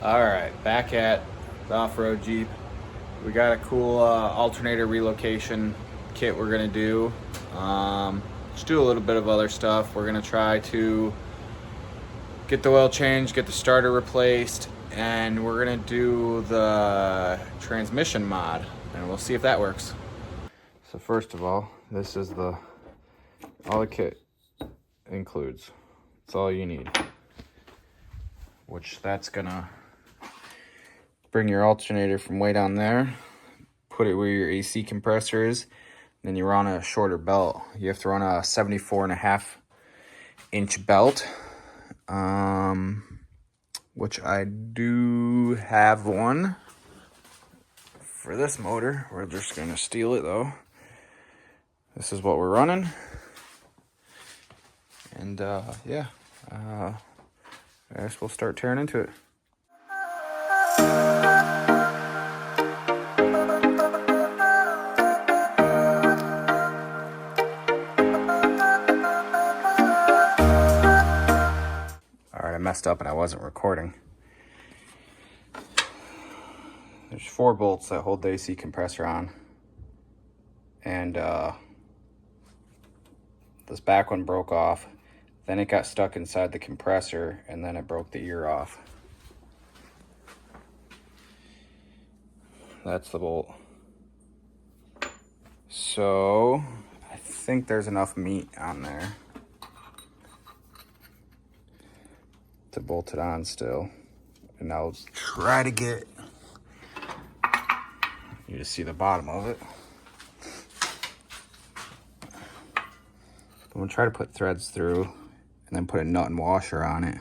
All right, back at the off-road Jeep. We got a cool alternator relocation kit we're gonna do. Just do a little bit of other stuff. We're gonna try to get the oil changed, get the starter replaced, and we're gonna do the transmission mod, and we'll see if that works. So first of all, this is all the kit includes. It's all you need. Which that's gonna bring your alternator from way down there, put it where your AC compressor is, then you run a shorter belt. You have to run a 74.5-inch belt, which I do have one for this motor. We're just gonna steal it though. This is what we're running. And yeah, I guess we'll start tearing into it. Alright, I messed up and I wasn't recording. There's 4 bolts that hold the AC compressor on. And this back one broke off. Then it got stuck inside the compressor and then it broke the ear off. That's the bolt. So I think there's enough meat on there to bolt it on still. And I'll try to get you to see the bottom of it. I'm gonna try to put threads through and then put a nut and washer on it.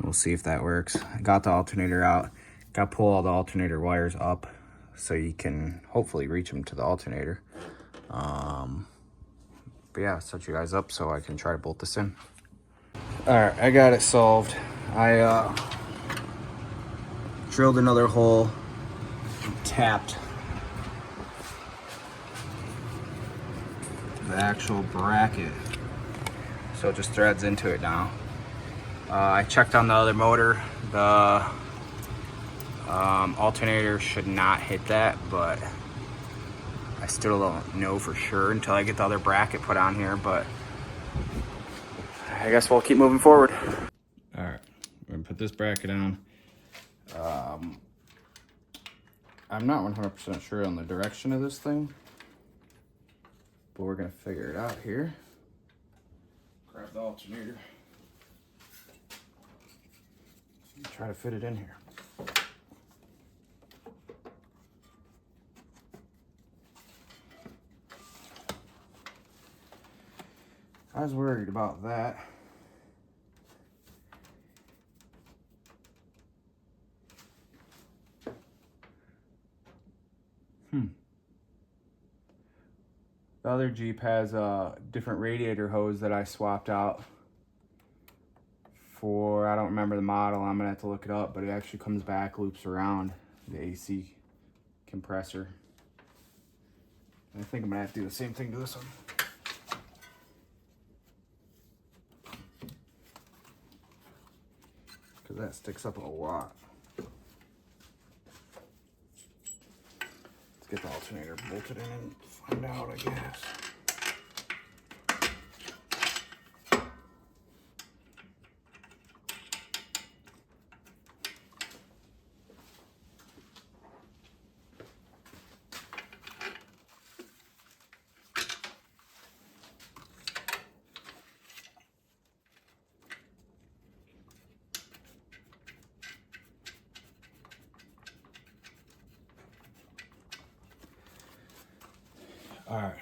We'll see if that works. I got the alternator out. Got to pull all the alternator wires up so you can hopefully reach them to the alternator. But yeah, set you guys up so I can try to bolt this in. All right, I got it solved. I drilled another hole and tapped the actual bracket, so it just threads into it now. I checked on the other motor. The alternator should not hit that, but I still don't know for sure until I get the other bracket put on here, but I guess we'll keep moving forward. All right, we're gonna put this bracket on. I'm not 100% sure on the direction of this thing, but we're gonna figure it out here. Grab the alternator. Try to fit it in here. I was worried about that. The other Jeep has a different radiator hose that I swapped out for, I don't remember the model, I'm gonna have to look it up, but it actually comes back, loops around the AC compressor. I think I'm gonna have to do the same thing to this one. Because that sticks up a lot. Let's get the alternator bolted in and find out, I guess. All right,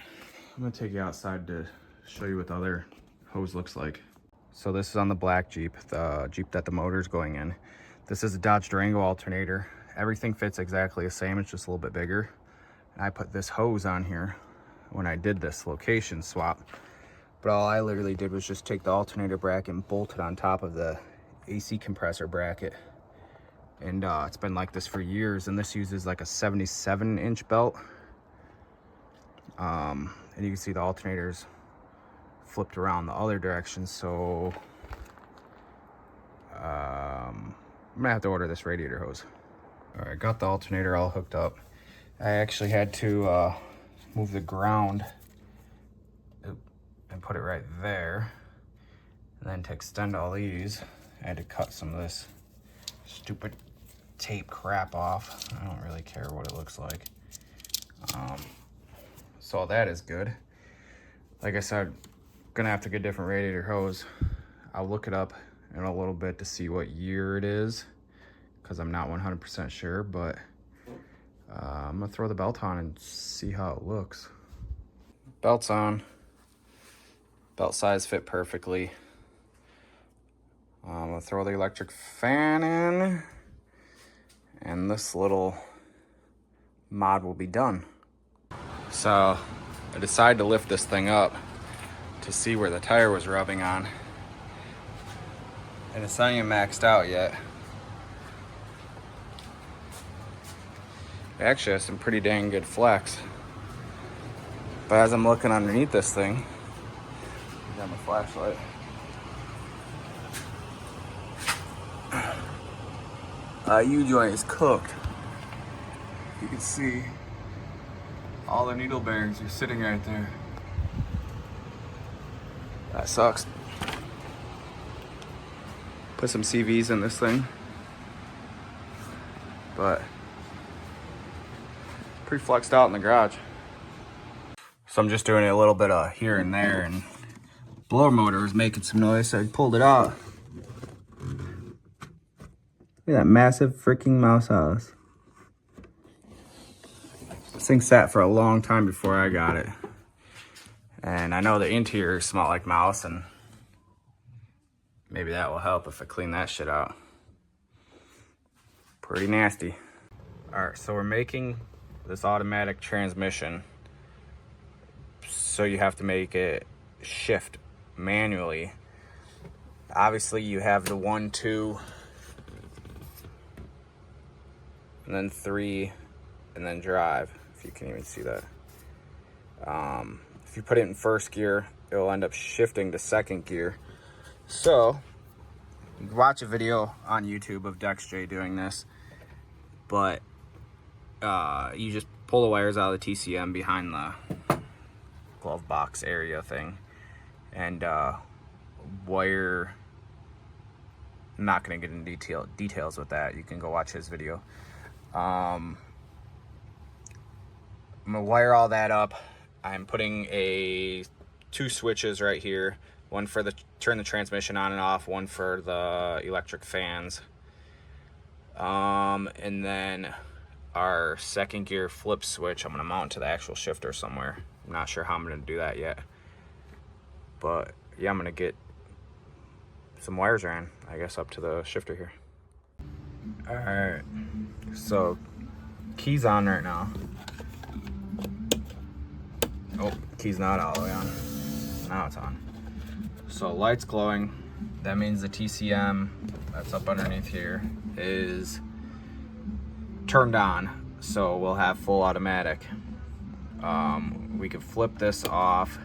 I'm gonna take you outside to show you what the other hose looks like. So this is on the black Jeep, the Jeep that the motor's going in. This is a Dodge Durango alternator. Everything fits exactly the same, it's just a little bit bigger. And I put this hose on here when I did this location swap. But all I literally did was just take the alternator bracket and bolt it on top of the AC compressor bracket. And it's been like this for years, and this uses like a 77-inch belt. And you can see the alternators flipped around the other direction, so I'm I'm gonna have to order this radiator hose. All right, got the alternator all hooked up. I actually had to move the ground and put it right there. And then to extend all these, I had to cut some of this stupid tape crap off. I don't really care what it looks like. So that is good. Like I said, gonna have to get a different radiator hose. I'll look it up in a little bit to see what year it is, because I'm not 100% sure, but I'm gonna throw the belt on and see how it looks. Belt's on. Belt size fit perfectly. I'm gonna throw the electric fan in, and this little mod will be done. So I decided to lift this thing up to see where the tire was rubbing on. And it's not even maxed out yet. It actually has some pretty dang good flex. But as I'm looking underneath this thing, I got my flashlight. U-joint is cooked. You can see all the needle bearings are sitting right there. That sucks. Put some CVs in this thing, but pretty flexed out in the garage. So I'm just doing a little bit of here and there, and blower motor was making some noise, so I pulled it out. Look at that massive freaking mouse house. This thing sat for a long time before I got it. And I know the interior smelled like mouse, and maybe that will help if I clean that shit out. Pretty nasty. All right, so we're making this automatic transmission. So you have to make it shift manually. Obviously you have the 1, 2, and then 3, and then drive, if you can even see that. If you put it in first gear, it will end up shifting to second gear. So you can watch a video on YouTube of DexJ doing this, but you just pull the wires out of the TCM behind the glove box area thing, and wire. I'm not going to get into details with that. You can go watch his video. I'm going to wire all that up. I'm putting 2 switches right here. One for the turn the transmission on and off, one for the electric fans. And then our second gear flip switch, I'm going to mount to the actual shifter somewhere. I'm not sure how I'm going to do that yet. But yeah, I'm going to get some wires ran, I guess, up to the shifter here. All right, so key's on right now. Oh, key's not all the way on. Now it's on. So light's glowing. That means the TCM that's up underneath here is turned on. So we'll have full automatic. We could flip this off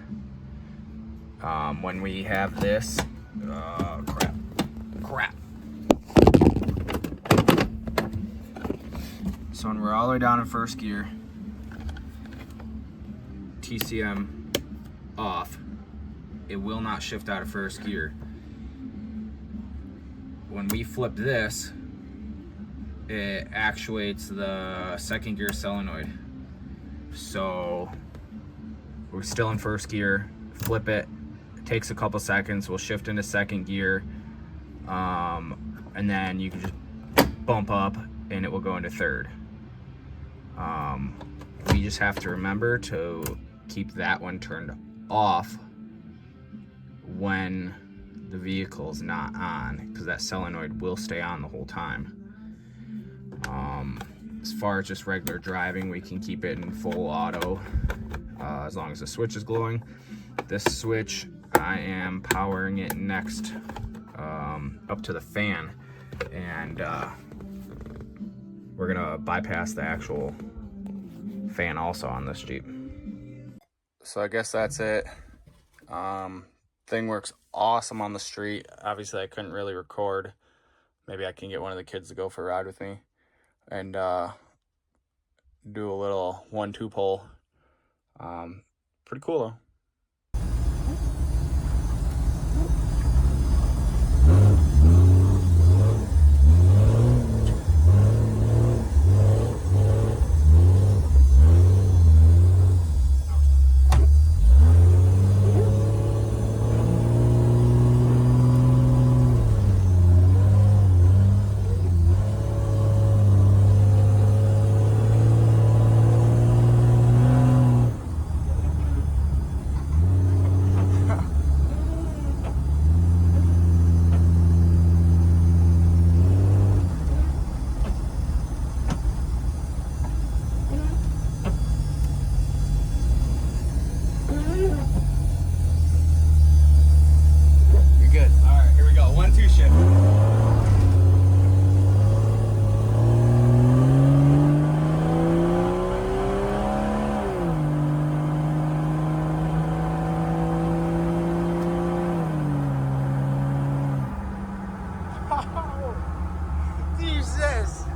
when we have this. Crap. So when we're all the way down in first gear, TCM off, it will not shift out of first gear. When we flip this, it actuates the second gear solenoid. So we're still in first gear, flip it, takes a couple seconds, we'll shift into second gear, and then you can just bump up and it will go into third. We just have to remember to keep that one turned off when the vehicle's not on, because that solenoid will stay on the whole time. As far as just regular driving, we can keep it in full auto as long as the switch is glowing. This switch, I am powering it next up to the fan, and we're gonna bypass the actual fan also on this Jeep. So I guess that's it. Thing works awesome on the street. Obviously I couldn't really record maybe I can get one of the kids to go for a ride with me and do a little 1-2 pull. Pretty cool though. Jesus!